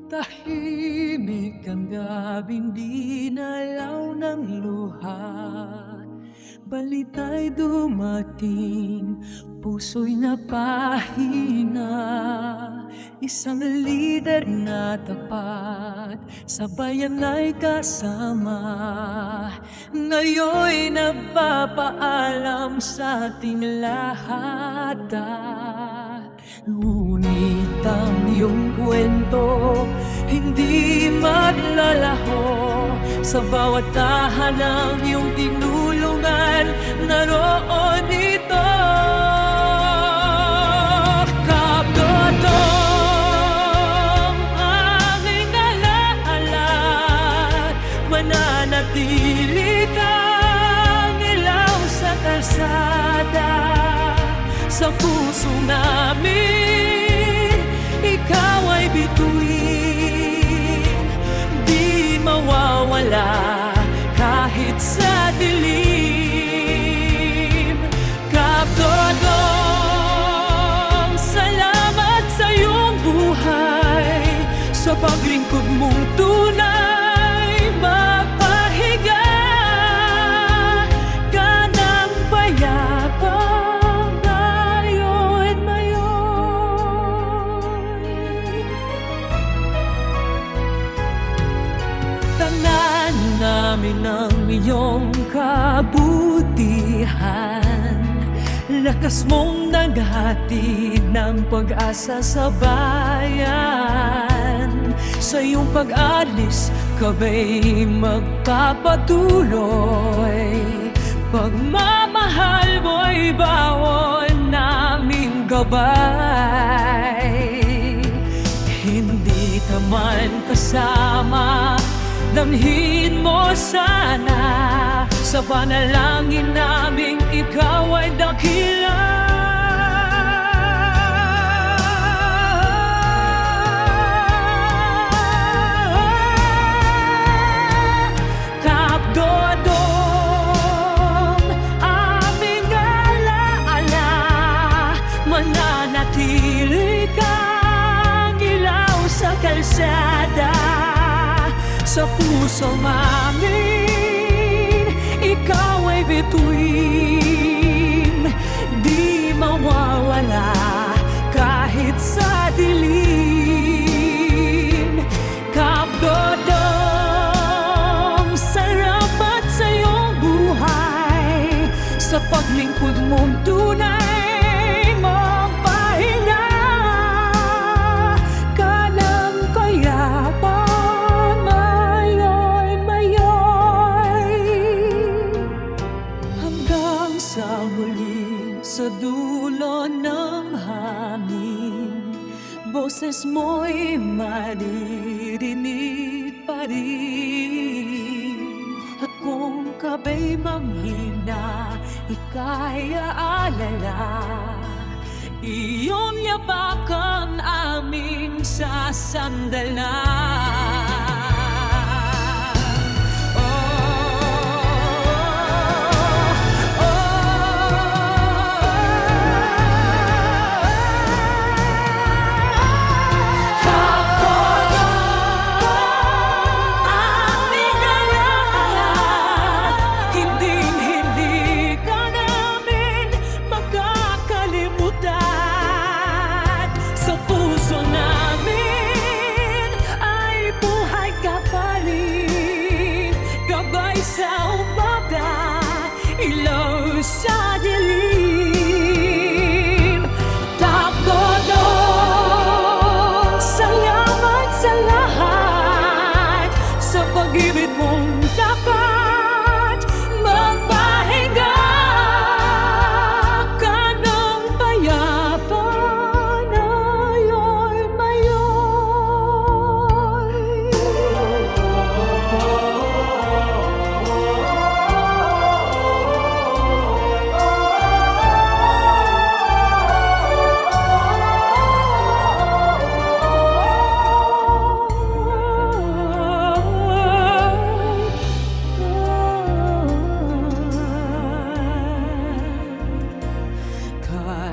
Tahimik ang gabing di nalaw ng luha. Balita'y dumating, puso'y napahina. Isang lider na tapat, sa bayan ay kasama. Ngayon'y nagpapaalam sa ating lahat. Ngunit ang iyong kwento hindi maglalaho. Sa bawat tahanang iyong tinulungan, naroon ito. Kapdodong aming alaala, mananatili kang ilaw sa kalsada. Sa puso namin, ikaw ay bituin, di mawawala kahit sa dilim. Kapdodong, salamat sa iyong buhay, sa paglingkod mong tunay mapahiga ka ng payapa. Tanan namin ang iyong kabutihan, lakas mong naghatid ng pag-asa sa bayan. Sa iyong pag-alis, kaba'y magpapatuloy. Pagmamahal mo'y bawon naming gabay. Hindi ka man kasama, damhin mo sana, sa panalangin naming ikaw ay dakila. Kapdodong aming alaala, mananatili kang ilaw sa kalsada. Sa puso namin, ikaw ay bituin, di mawawala kahit sa dilim. Kapdodong, salamat sa iyong buhay, sa paglingkod mong tunay mapahinga ka ng kayapan. Sa muli, sa dulo ng hangin, boses mo'y maririnig pa rin. At kung kaba'y manghina, ika'y aalala, iyong yapakan aming sasandalan. Sa puso namin ka